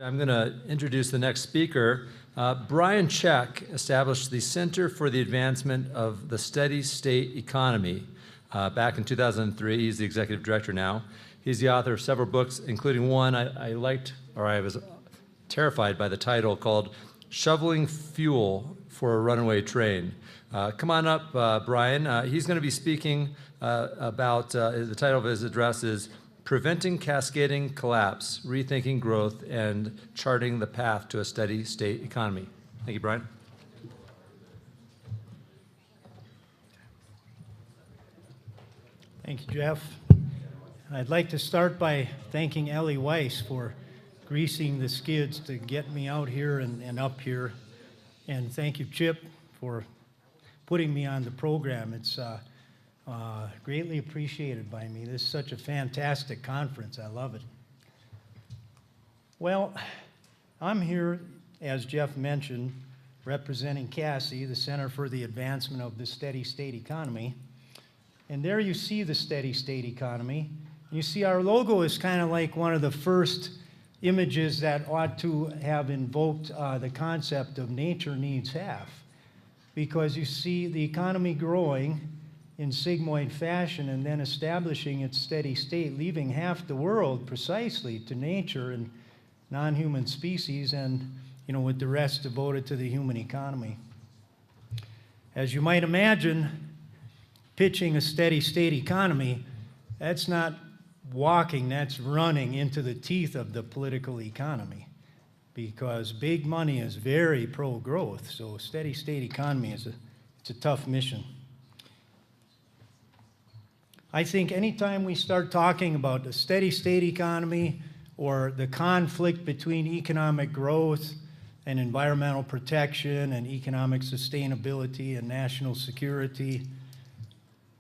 I'm going to introduce the next speaker. Brian Czech established the Center for the Advancement of the Steady State Economy back in 2003. He's the executive director now. He's the author of several books, including one I liked, or I was terrified by the title, called Shoveling Fuel for a Runaway Train. Come on up, Brian. He's going to be speaking about, the title of his address is Preventing Cascading Collapse, Rethinking Growth, and Charting the Path to a Steady State Economy. Thank you, Brian. Thank you, Jeff. I'd like to start by thanking Ellie Weiss for greasing the skids to get me out here and up here. And thank you, Chip, for putting me on the program. It's greatly appreciated by me. This is such a fantastic conference. I love it. Well, I'm here, as Jeff mentioned, representing CASI, the Center for the Advancement of the Steady State Economy. And there you see the steady state economy. You see our logo is kind of like one of the first images that ought to have invoked the concept of nature needs half. Because you see the economy growing in sigmoid fashion and then establishing its steady state, leaving half the world precisely to nature and non-human species, and with the rest devoted to the human economy. As you might imagine, pitching a steady state economy, that's not walking, that's running into the teeth of the political economy, because big money is very pro-growth. So steady state economy it's a tough mission. I think anytime we start talking about the steady state economy or the conflict between economic growth and environmental protection and economic sustainability and national security,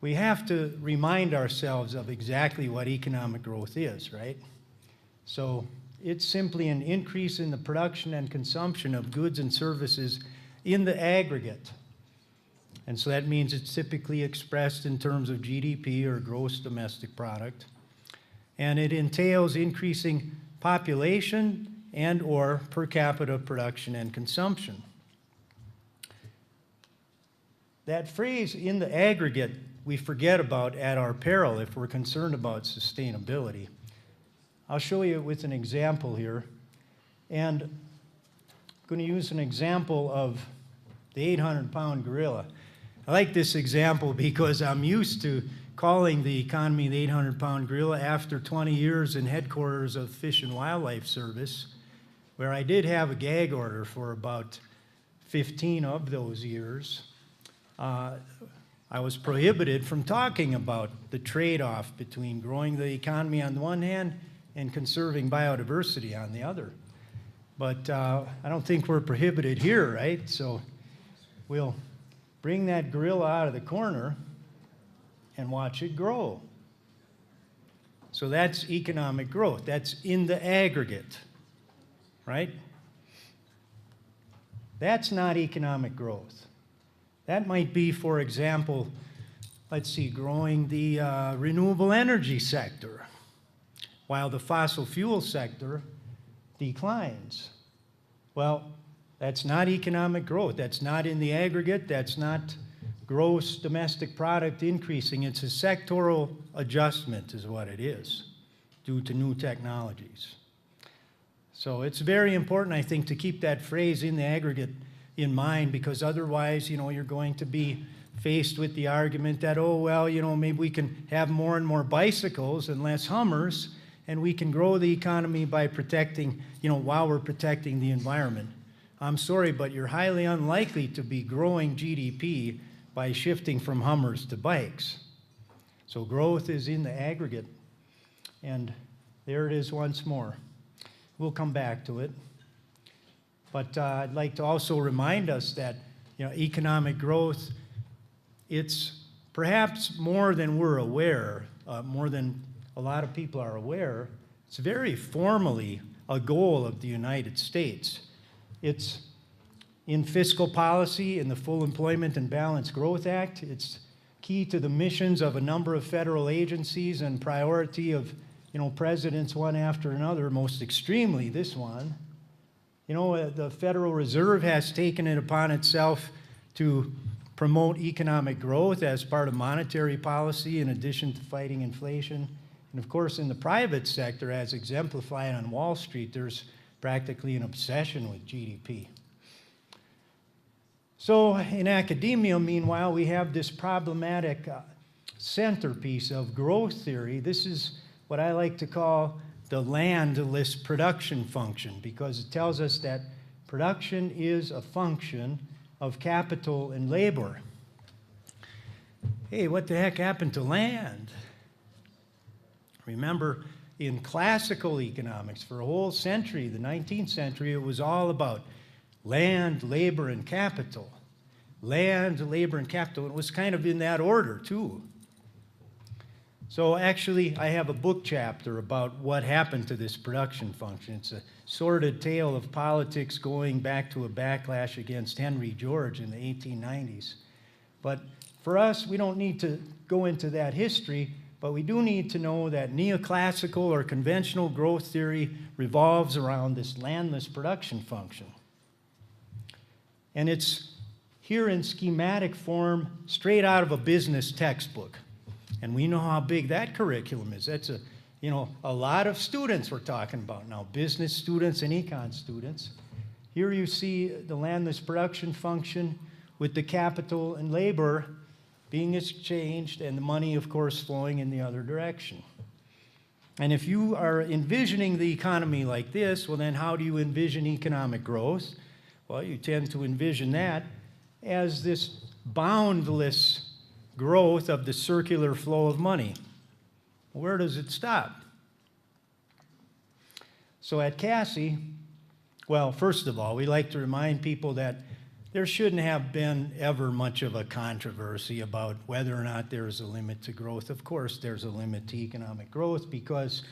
we have to remind ourselves of exactly what economic growth is, right? So it's simply an increase in the production and consumption of goods and services in the aggregate. And so that means it's typically expressed in terms of GDP, or gross domestic product. And it entails increasing population and or per capita production and consumption. That phrase, in the aggregate, we forget about at our peril if we're concerned about sustainability. I'll show you with an example here. And I'm going to use an example of the 800-pound gorilla. I like this example because I'm used to calling the economy the 800-pound gorilla after 20 years in headquarters of Fish and Wildlife Service, where I did have a gag order for about 15 of those years. I was prohibited from talking about the trade-off between growing the economy on the one hand and conserving biodiversity on the other. But I don't think we're prohibited here, right? So we'll bring that gorilla out of the corner and watch it grow. So that's economic growth. That's in the aggregate, right? That's not economic growth. That might be, for example, let's see, growing the renewable energy sector, while the fossil fuel sector declines. Well, that's not economic growth. That's not in the aggregate. That's not gross domestic product increasing. It's a sectoral adjustment is what it is, due to new technologies. So it's very important, I think, to keep that phrase in the aggregate in mind, because otherwise, you're going to be faced with the argument that, oh, well, maybe we can have more and more bicycles and less Hummers, and we can grow the economy by protecting, while we're protecting the environment. I'm sorry, but you're highly unlikely to be growing GDP by shifting from Hummers to bikes. So growth is in the aggregate. And there it is once more. We'll come back to it. But I'd like to also remind us that economic growth, it's perhaps more than we're aware, more than a lot of people are aware. It's very formally a goal of the United States. It's in fiscal policy, in the Full Employment and Balanced Growth Act. It's key to the missions of a number of federal agencies and priority of presidents one after another, most extremely this one. You know, the Federal Reserve has taken it upon itself to promote economic growth as part of monetary policy in addition to fighting inflation. And of course, in the private sector, as exemplified on Wall Street, there's practically an obsession with GDP. So in academia, meanwhile, we have this problematic centerpiece of growth theory. This is what I like to call the landless production function, because it tells us that production is a function of capital and labor. Hey, what the heck happened to land? Remember, in classical economics, for a whole century, the 19th century, it was all about land, labor, and capital. Land, labor, and capital. It was kind of in that order, too. So actually, I have a book chapter about what happened to this production function. It's a sordid tale of politics going back to a backlash against Henry George in the 1890s. But for us, we don't need to go into that history, but we do need to know that neoclassical or conventional growth theory revolves around this landless production function. And it's here in schematic form, straight out of a business textbook. And we know how big that curriculum is. That's a lot of students we're talking about now, business students and econ students. Here you see the landless production function with the capital and labor being exchanged and the money, of course, flowing in the other direction. And if you are envisioning the economy like this, well, then how do you envision economic growth? Well, you tend to envision that as this boundless growth of the circular flow of money. Where does it stop? So at CASI, well, first of all, we like to remind people that there shouldn't have been ever much of a controversy about whether or not there is a limit to growth. Of course, there's a limit to economic growth, because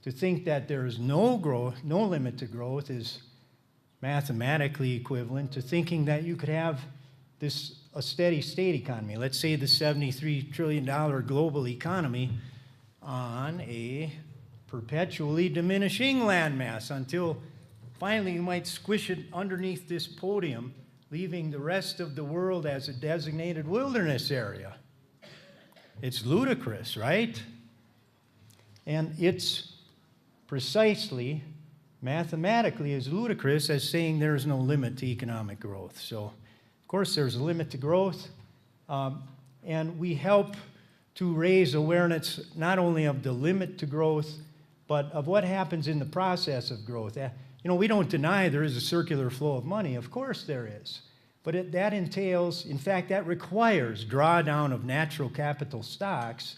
to think that there is no limit to growth is mathematically equivalent to thinking that you could have a steady state economy, let's say the $73 trillion global economy, on a perpetually diminishing landmass until finally you might squish it underneath this podium, leaving the rest of the world as a designated wilderness area. It's ludicrous, right? And it's precisely, mathematically, as ludicrous as saying there is no limit to economic growth. So, of course, there's a limit to growth, and we help to raise awareness not only of the limit to growth, but of what happens in the process of growth. We don't deny there is a circular flow of money. Of course there is. But that entails, in fact, that requires drawdown of natural capital stocks,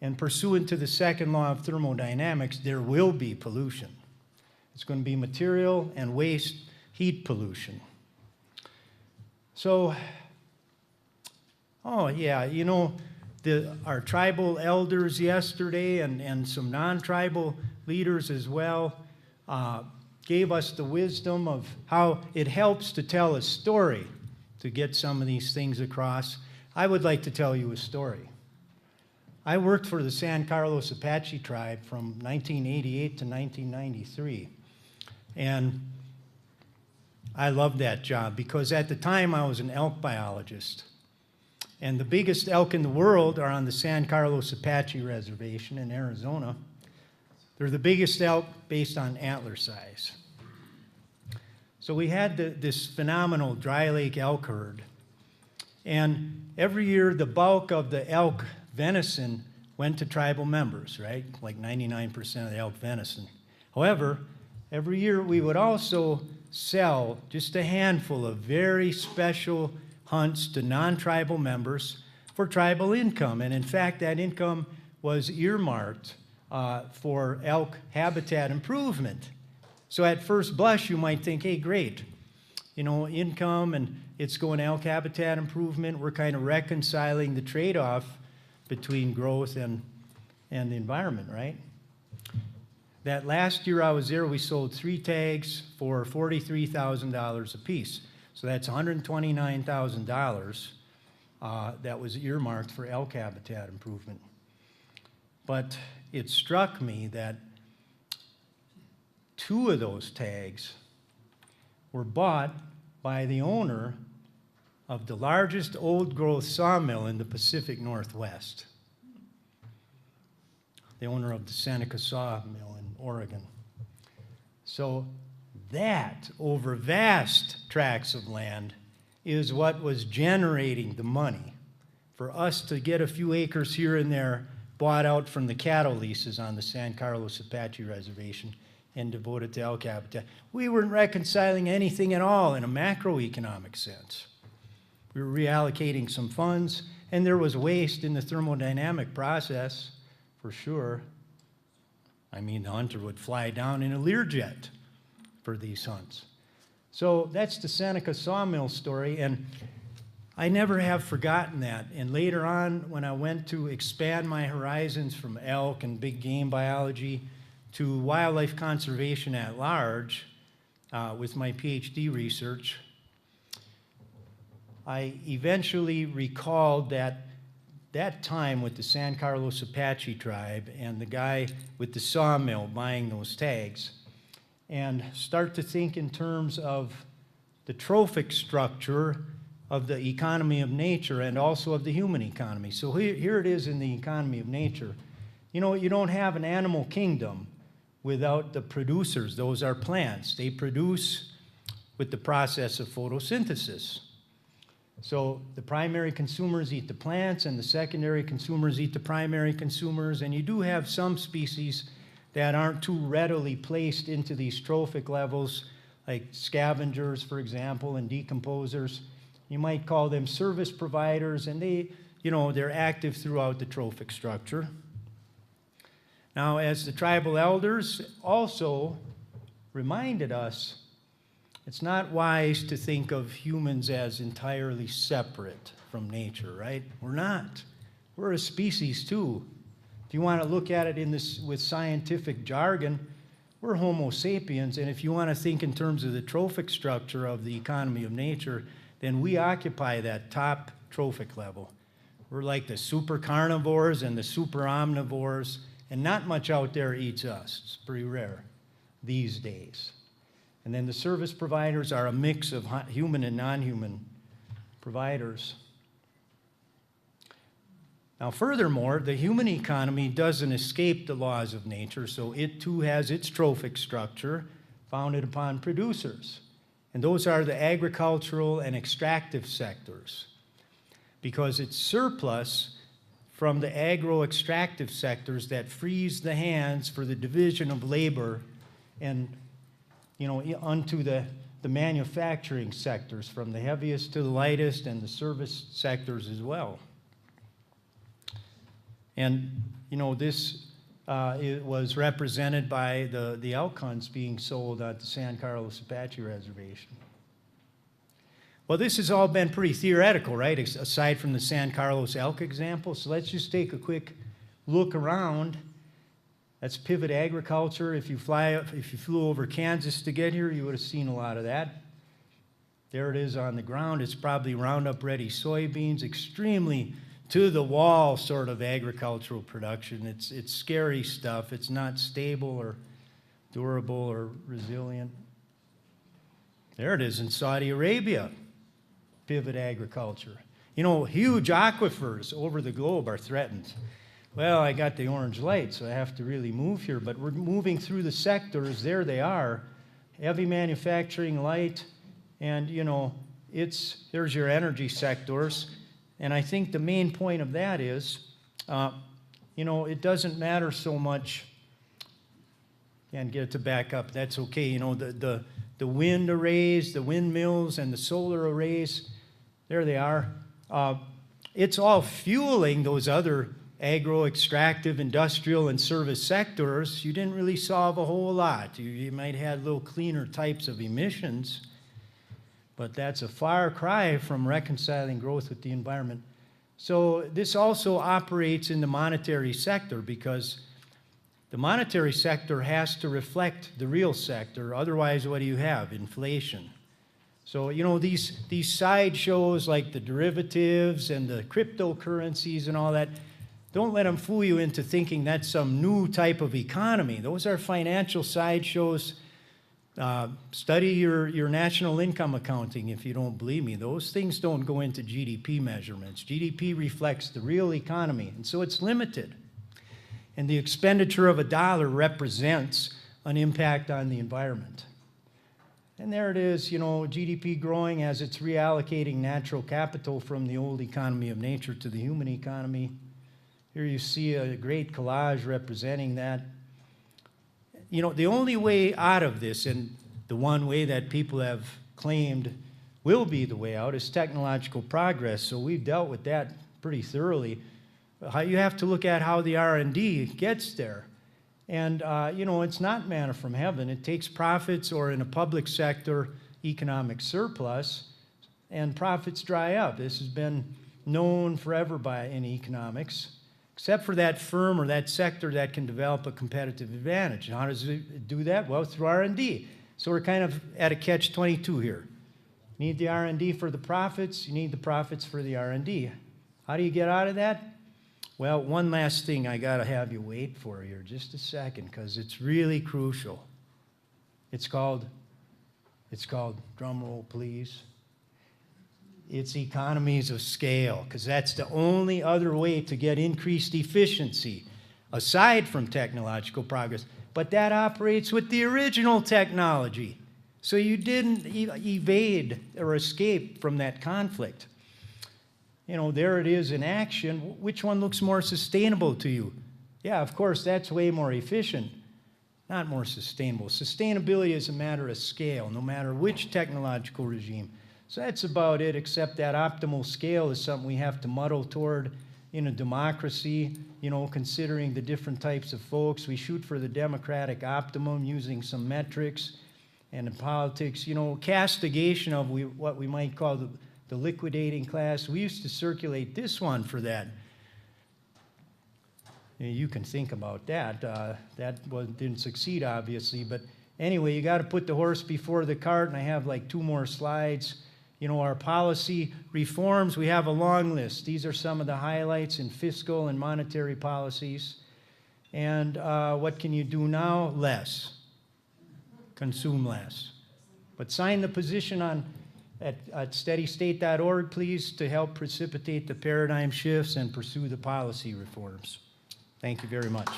and pursuant to the second law of thermodynamics, there will be pollution. It's going to be material and waste heat pollution. So, our tribal elders yesterday and some non-tribal leaders as well gave us the wisdom of how it helps to tell a story to get some of these things across. I would like to tell you a story. I worked for the San Carlos Apache tribe from 1988 to 1993. And I loved that job because at the time I was an elk biologist. And the biggest elk in the world are on the San Carlos Apache Reservation in Arizona. They're the biggest elk based on antler size. So we had this phenomenal dry lake elk herd. And every year the bulk of the elk venison went to tribal members, right? Like 99% of the elk venison. However, every year we would also sell just a handful of very special hunts to non-tribal members for tribal income. And in fact, that income was earmarked for elk habitat improvement. So at first blush, you might think, hey, great, income and it's going to elk habitat improvement. We're kind of reconciling the trade-off between growth and the environment, right? That last year I was there, we sold 3 tags for $43,000 a piece. So that's $129,000 that was earmarked for elk habitat improvement. But it struck me that 2 of those tags were bought by the owner of the largest old-growth sawmill in the Pacific Northwest, the owner of the Seneca Sawmill in Oregon. So that, over vast tracts of land, is what was generating the money for us to get a few acres here and there bought out from the cattle leases on the San Carlos Apache Reservation and devoted to elk habitat. We weren't reconciling anything at all in a macroeconomic sense. We were reallocating some funds, and there was waste in the thermodynamic process, for sure. I mean, the hunter would fly down in a Learjet for these hunts. So that's the Seneca Sawmill story, and I never have forgotten that. And later on, when I went to expand my horizons from elk and big game biology to wildlife conservation at large with my PhD research, I eventually recalled that time with the San Carlos Apache tribe and the guy with the sawmill buying those tags, and start to think in terms of the trophic structure of the economy of nature and also of the human economy. So here it is in the economy of nature. You know, you don't have an animal kingdom without the producers. Those are plants. They produce with the process of photosynthesis. So the primary consumers eat the plants, and the secondary consumers eat the primary consumers, and you do have some species that aren't too readily placed into these trophic levels, like scavengers, for example, and decomposers. You might call them service providers, and they're active throughout the trophic structure. Now, as the tribal elders also reminded us, it's not wise to think of humans as entirely separate from nature, right? We're not. We're a species too. If you want to look at it with scientific jargon, we're Homo sapiens, and if you want to think in terms of the trophic structure of the economy of nature, then we occupy that top trophic level. We're like the super carnivores and the super omnivores, and not much out there eats us. It's pretty rare these days. And then the service providers are a mix of human and non-human providers. Now, furthermore, the human economy doesn't escape the laws of nature, so it too has its trophic structure founded upon producers. And those are the agricultural and extractive sectors, because it's surplus from the agro-extractive sectors that frees the hands for the division of labor and unto the manufacturing sectors, from the heaviest to the lightest, and the service sectors as well. And, this it was represented by the elk hunts being sold at the San Carlos Apache Reservation. Well, this has all been pretty theoretical, right, aside from the San Carlos elk example. So let's just take a quick look around. That's pivot agriculture. If you flew over Kansas to get here, you would have seen a lot of that. There it is on the ground. It's probably Roundup-ready soybeans, extremely to-the-wall sort of agricultural production. It's scary stuff. It's not stable or durable or resilient. There it is in Saudi Arabia, pivot agriculture. Huge aquifers over the globe are threatened. Well, I got the orange light, so I have to really move here, but we're moving through the sectors. There they are, heavy manufacturing, light, and, there's your energy sectors. And I think the main point of that is, it doesn't matter so much. Can't get it to back up. That's okay. The wind arrays, the windmills, and the solar arrays, there they are. It's all fueling those other agro-extractive, industrial, and service sectors. You didn't really solve a whole lot. You might have little cleaner types of emissions, but that's a far cry from reconciling growth with the environment. So this also operates in the monetary sector, because the monetary sector has to reflect the real sector. Otherwise, what do you have? Inflation. So, these sideshows like the derivatives and the cryptocurrencies and all that, don't let them fool you into thinking that's some new type of economy. Those are financial sideshows Study your national income accounting if you don't believe me. Those things don't go into GDP measurements. GDP reflects the real economy, and so it's limited. And the expenditure of $1 represents an impact on the environment. And there it is, you know, GDP growing as it's reallocating natural capital from the old economy of nature to the human economy. Here you see a great collage representing that. You know, the only way out of this, and the one way that people have claimed will be the way out, is technological progress. So we've dealt with that pretty thoroughly. How you have to look at how the R&D gets there. And, you know, it's not manna from heaven. It takes profits, or in a public sector, economic surplus, and profits dry up. This has been known forever in economics, except for that firm or that sector that can develop a competitive advantage. And how does it do that? Well, through R&D. So we're kind of at a catch-22 here. You need the R&D for the profits. You need the profits for the R&D. How do you get out of that? Well, one last thing I got to have you wait for here just a second, because it's really crucial. It's called, drum roll please, it's economies of scale, because that's the only other way to get increased efficiency, aside from technological progress. But that operates with the original technology. So you didn't evade or escape from that conflict. You know, there it is in action. Which one looks more sustainable to you? Yeah, of course, that's way more efficient, not more sustainable. Sustainability is a matter of scale, no matter which technological regime. So that's about it, except that optimal scale is something we have to muddle toward in a democracy, you know, considering the different types of folks. We shoot for the democratic optimum using some metrics. And in politics, you know, castigation of what we might call the liquidating class. We used to circulate this one for that. You can think about that. Didn't succeed, obviously. But anyway, you got to put the horse before the cart, and I have like 2 more slides. You know, our policy reforms, we have a long list. These are some of the highlights in fiscal and monetary policies. And what can you do now? Less. Consume less. But sign the position at steadystate.org, please, to help precipitate the paradigm shifts and pursue the policy reforms. Thank you very much.